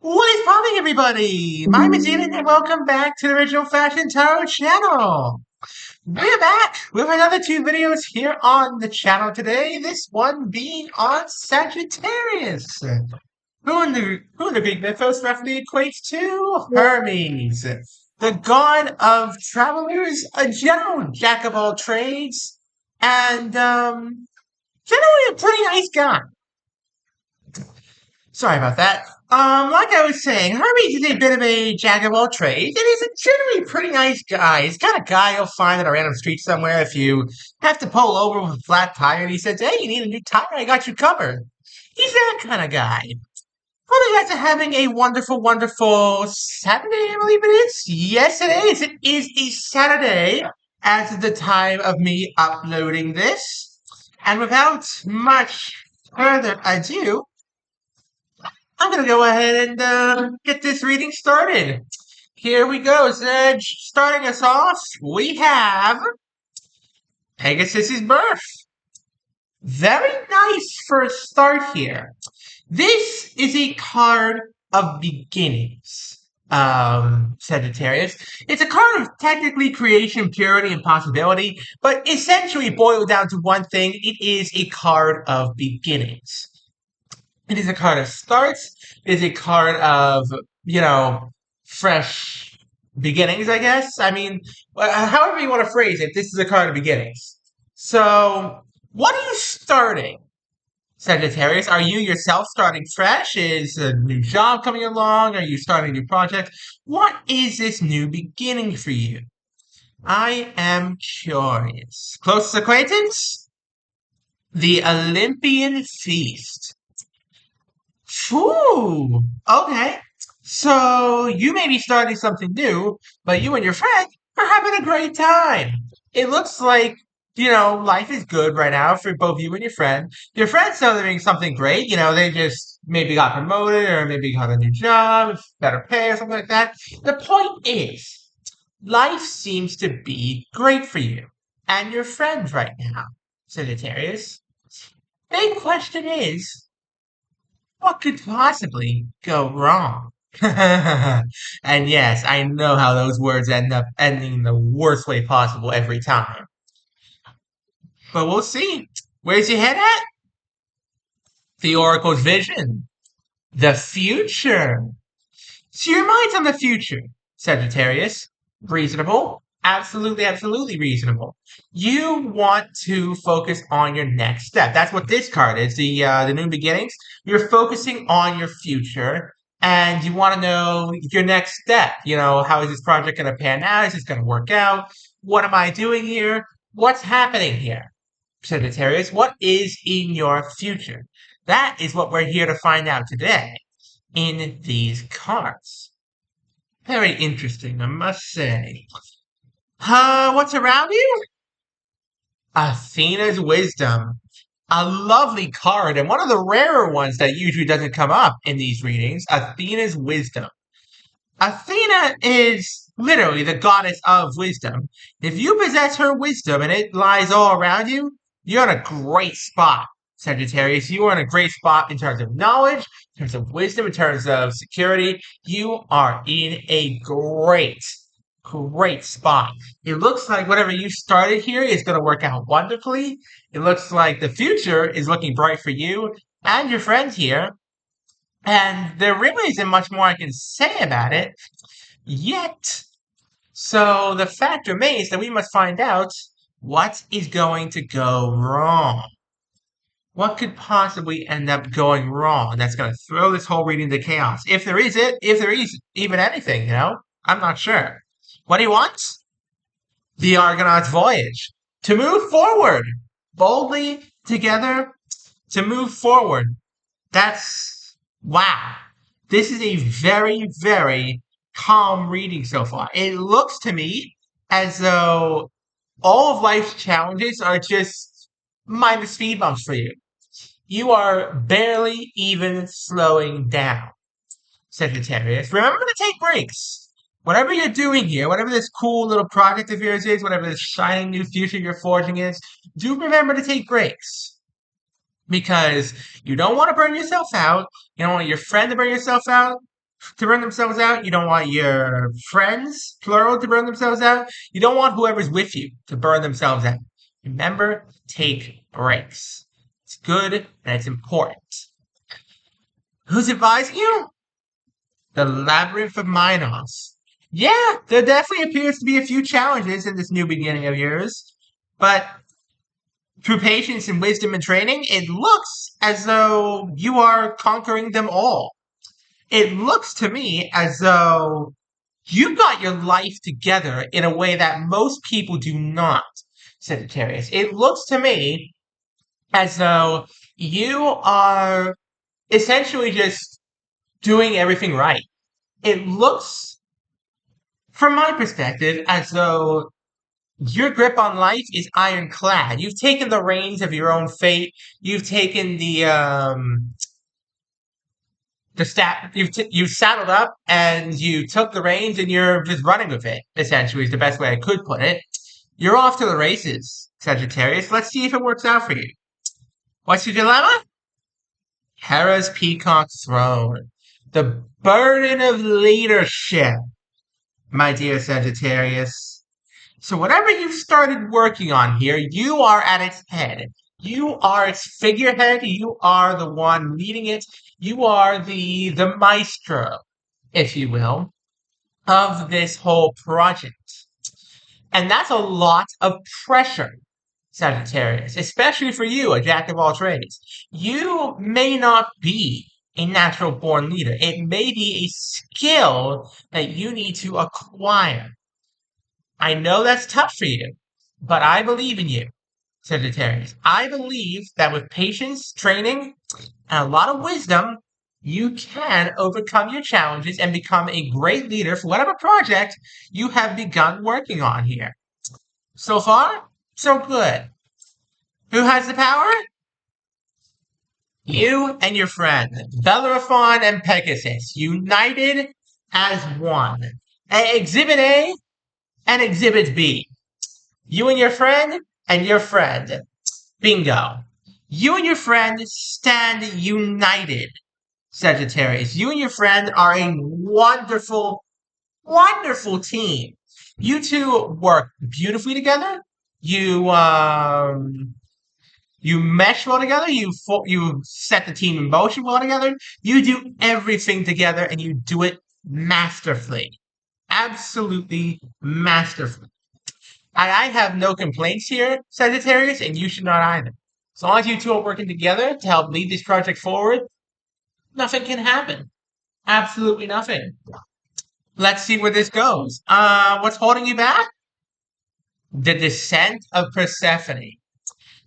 What is popping, everybody? My name is Ian, and welcome back to the Original Fashion Tarot channel. We're back with another two videos here on the channel today. This one being on Sagittarius, who in the Greek mythos roughly equates to Hermes, the god of travelers, a general jack of all trades, and generally a pretty nice guy. Sorry about that. Like I was saying, Hermes is a bit of a jack of all trades, and he's a generally pretty nice guy. He's the kind of guy you'll find on a random street somewhere if you have to pull over with a flat tire and he says, "Hey, you need a new tire? I got you covered." He's that kind of guy. Hope you guys are having a wonderful, wonderful Saturday, I believe it is. Yes, it is. It is a Saturday as of the time of me uploading this. And without much further ado, I'm going to go ahead and get this reading started. Here we go, Zed. Starting us off, we have Pegasus's birth. Very nice for a start here. This is a card of beginnings, Sagittarius. It's a card of technically creation, purity, and possibility, but essentially boiled down to one thing. It is a card of beginnings. It is a card of starts. It is a card of, fresh beginnings, I guess. I mean, however you want to phrase it, this is a card of beginnings. So, what are you starting, Sagittarius? Are you yourself starting fresh? Is a new job coming along? Are you starting a new project? What is this new beginning for you? I am curious. Closest acquaintance? The Olympian Feast. Ooh, okay. So you may be starting something new, but you and your friend are having a great time. It looks like, life is good right now for both you and your friend. Your friend's still doing something great. They just maybe got promoted or maybe got a new job, better pay or something like that. The point is, life seems to be great for you and your friends right now, Sagittarius. Big question is, what could possibly go wrong? And yes, I know how those words end up ending the worst way possible every time. But we'll see. Where's your head at? The Oracle's vision. The future. So your mind's on the future, Sagittarius. Reasonable. Absolutely, absolutely reasonable. You want to focus on your next step. That's what this card is, the new beginnings. You're focusing on your future, and you want to know your next step. How is this project going to pan out? Is this going to work out? What am I doing here? What's happening here, Sagittarius? What is in your future? That is what we're here to find out today in these cards. Very interesting, I must say. What's around you? Athena's Wisdom. A lovely card, and one of the rarer ones that usually doesn't come up in these readings. Athena's Wisdom. Athena is literally the goddess of wisdom. If you possess her wisdom and it lies all around you, you're in a great spot, Sagittarius. You are in a great spot in terms of knowledge, in terms of wisdom, in terms of security. You are in a great spot. It looks like whatever you started here is going to work out wonderfully. It looks like the future is looking bright for you and your friends here. And there really isn't much more I can say about it yet. So the fact remains that we must find out what is going to go wrong. What could possibly end up going wrong that's going to throw this whole reading into chaos? If there is even anything, I'm not sure. What do you want? The Argonaut's voyage. To move forward. Boldly, together, to move forward. Wow. This is a very, very calm reading so far. It looks to me as though all of life's challenges are just minor speed bumps for you. You are barely even slowing down, Sagittarius. Remember to take breaks. Whatever you're doing here, whatever this cool little project of yours is, whatever this shining new future you're forging is, do remember to take breaks. Because you don't want to burn yourself out. You don't want your friend to burn yourself out. to burn themselves out. You don't want your friends, plural, to burn themselves out. You don't want whoever's with you to burn themselves out. Remember, take breaks. It's good and it's important. Who's advising you? The Labyrinth of Minos. Yeah, there definitely appears to be a few challenges in this new beginning of yours, but through patience and wisdom and training, it looks as though you are conquering them all. It looks to me as though you've got your life together in a way that most people do not, Sagittarius. It looks to me as though you are essentially just doing everything right. It looks, from my perspective, as though your grip on life is ironclad. You've taken the reins of your own fate. You've taken you've saddled up and you took the reins and you're just running with it. Essentially, is the best way I could put it. You're off to the races, Sagittarius. Let's see if it works out for you. What's your dilemma? Hera's Peacock Throne. The burden of leadership, my dear Sagittarius. So whatever you've started working on here, you are at its head. You are its figurehead. You are the one leading it. You are the maestro, if you will, of this whole project. And that's a lot of pressure, Sagittarius, especially for you, a jack of all trades. You may not be a natural born leader. It may be a skill that you need to acquire. I know that's tough for you, but I believe in you, Sagittarius. I believe that with patience, training, and a lot of wisdom, you can overcome your challenges and become a great leader for whatever project you have begun working on here. So far, so good. Who has the power? You and your friend, Bellerophon and Pegasus, united as one. Exhibit A and Exhibit B. You and your friend and your friend. Bingo. You and your friend stand united, Sagittarius. You and your friend are a wonderful, wonderful team. You two work beautifully together. You mesh well together. You set the team in motion well together. You do everything together, and you do it masterfully, absolutely masterfully. I have no complaints here, Sagittarius, and you should not either. As long as you two are working together to help lead this project forward, nothing can happen. Absolutely nothing. Let's see where this goes. What's holding you back? The descent of Persephone.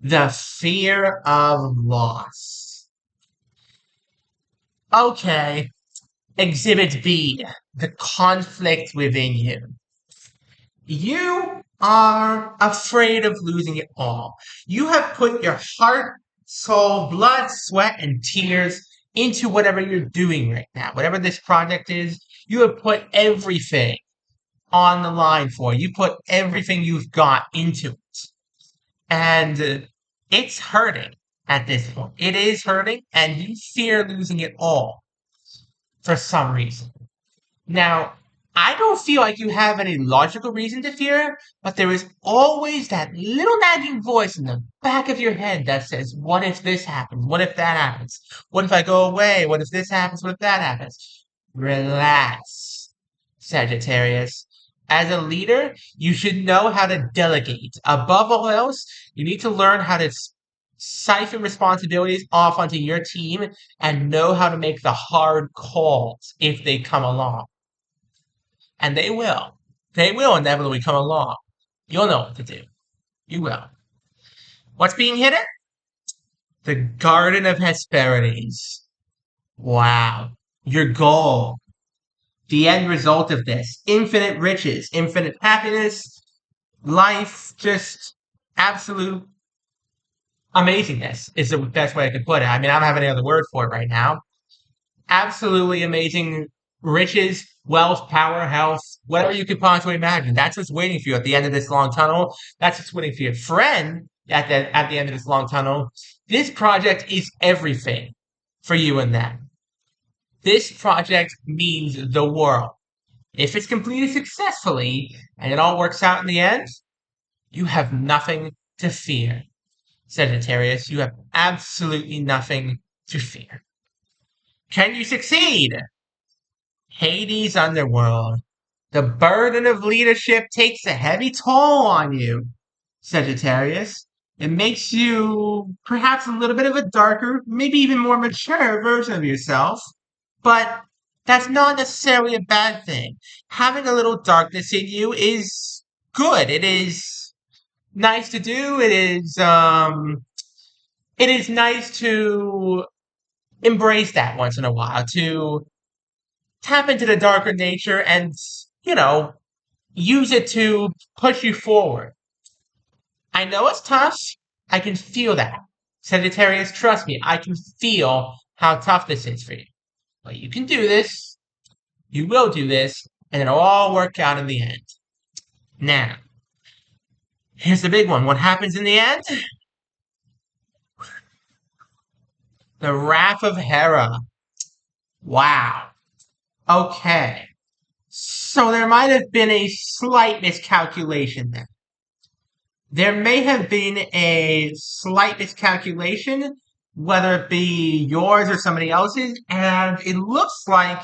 The fear of loss. Okay. Exhibit B. The conflict within you. You are afraid of losing it all. You have put your heart, soul, blood, sweat, and tears into whatever you're doing right now. Whatever this project is, you have put everything on the line for. You put everything you've got into it. And it's hurting at this point. It is hurting, and you fear losing it all for some reason. Now, I don't feel like you have any logical reason to fear, but there is always that little nagging voice in the back of your head that says, what if this happens? What if that happens? What if I go away? What if this happens? What if that happens? Relax, Sagittarius. As a leader, you should know how to delegate. Above all else, you need to learn how to siphon responsibilities off onto your team and know how to make the hard calls if they come along. And they will. They will inevitably come along. You'll know what to do. You will. What's being hidden? The Garden of Hesperides. Wow. Your goal. The end result of this. Infinite riches, infinite happiness, life, just absolute amazingness is the best way I could put it. I mean, I don't have any other word for it right now. Absolutely amazing riches, wealth, power, health, whatever you could possibly imagine. That's what's waiting for you at the end of this long tunnel. That's what's waiting for your friend at the end of this long tunnel. This project is everything for you and them. This project means the world. If it's completed successfully and it all works out in the end, you have nothing to fear. Sagittarius, you have absolutely nothing to fear. Can you succeed? Hades Underworld. The burden of leadership takes a heavy toll on you, Sagittarius. It makes you perhaps a little bit of a darker, maybe even more mature version of yourself. But that's not necessarily a bad thing. Having a little darkness in you is good. It is nice to do. It is nice to embrace that once in a while, to tap into the darker nature and, you know, use it to push you forward. I know it's tough. I can feel that. Sagittarius, trust me, I can feel how tough this is for you. But you can do this. You will do this, and it'll all work out in the end. Now, here's the big one. What happens in the end? The Wrath of Hera. Wow. Okay. So there might have been a slight miscalculation there. There may have been a slight miscalculation, whether it be yours or somebody else's, and it looks like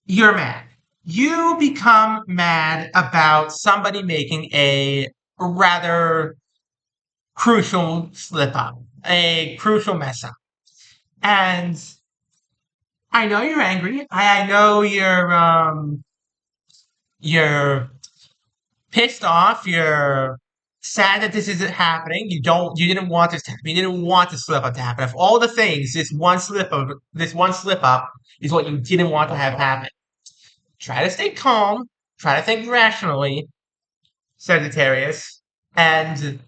you're mad. You become mad about somebody making a rather crucial slip up, a crucial mess up. And I know you're angry. I know you're pissed off. You're sad that this isn't happening. You didn't want this to happen. You didn't want the slip up to happen. Of all the things, this one slip up is what you didn't want to have happen. Try to stay calm. Try to think rationally, Sagittarius, and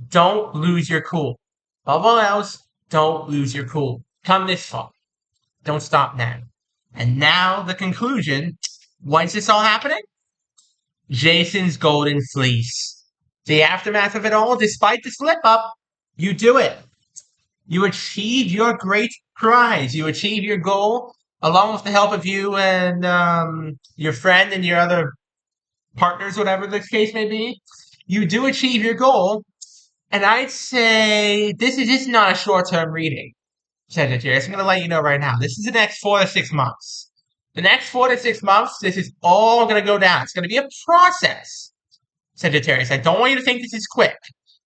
don't lose your cool. Above all else, don't lose your cool. Come this far. Don't stop now. And now the conclusion. Once it's all happening, Jason's Golden Fleece. The aftermath of it all, despite the slip up, you do it. You achieve your great prize. You achieve your goal, along with the help of you and your friend and your other partners, whatever the case may be. You do achieve your goal, and I'd say this is just not a short-term reading, Sagittarius. I'm going to let you know right now. This is the next 4 to 6 months. The next 4 to 6 months, this is all going to go down. It's going to be a process, Sagittarius. I don't want you to think this is quick.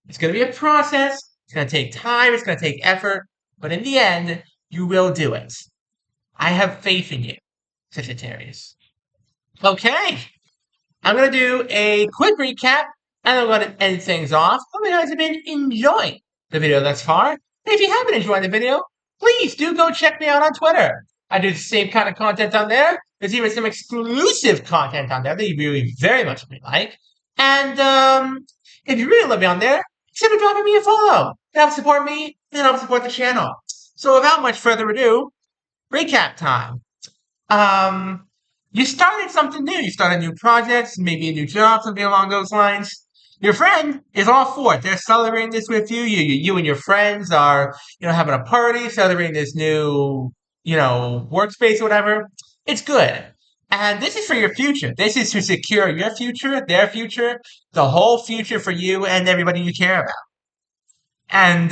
It's going to be a process. It's going to take time. It's going to take effort. But in the end, you will do it. I have faith in you, Sagittarius. Okay. I'm going to do a quick recap, and I'm going to end things off. Hope you guys have been enjoying the video thus far. And if you haven't enjoyed the video, please do go check me out on Twitter. I do the same kind of content on there. There's even some exclusive content on there that you really very much like. And if you really love me on there, consider dropping me a follow. It helps support me, and helps support the channel. So without much further ado, recap time. You started something new. You started new projects, maybe a new job, something along those lines. Your friend is all for it. They're celebrating this with you. You and your friends are, having a party, celebrating this new, workspace or whatever. It's good. And this is for your future. This is to secure your future, their future, the whole future for you and everybody you care about. And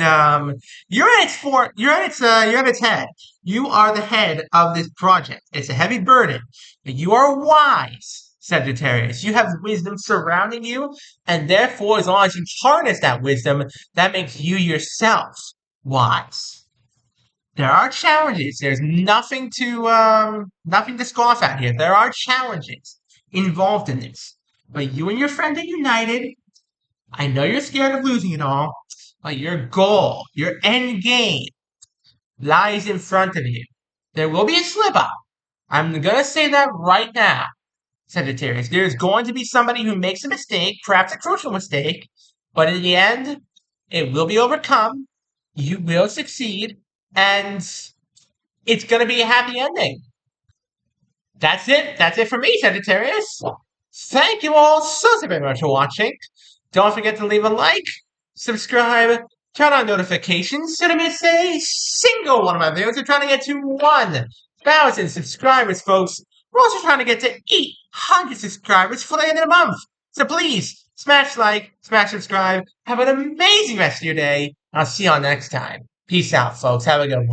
you're at its head. You are the head of this project. It's a heavy burden, but you are wise, Sagittarius. You have wisdom surrounding you, and therefore, as long as you harness that wisdom, that makes you yourself wise. There are challenges. There's nothing to scoff at here. There are challenges involved in this, but you and your friend are united. I know you're scared of losing it all. But your goal, your end game, lies in front of you. There will be a slip up. I'm going to say that right now, Sagittarius. There's going to be somebody who makes a mistake, perhaps a crucial mistake, but in the end, it will be overcome. You will succeed, and it's going to be a happy ending. That's it. That's it for me, Sagittarius. Thank you all so very much for watching. Don't forget to leave a like, subscribe, turn on notifications so to miss a single one of my videos. We're trying to get to 1 1,000 subscribers, folks. We're also trying to get to 800 subscribers for the end of the month. So please, smash like, smash subscribe. Have an amazing rest of your day. I'll see y'all next time. Peace out, folks. Have a good one.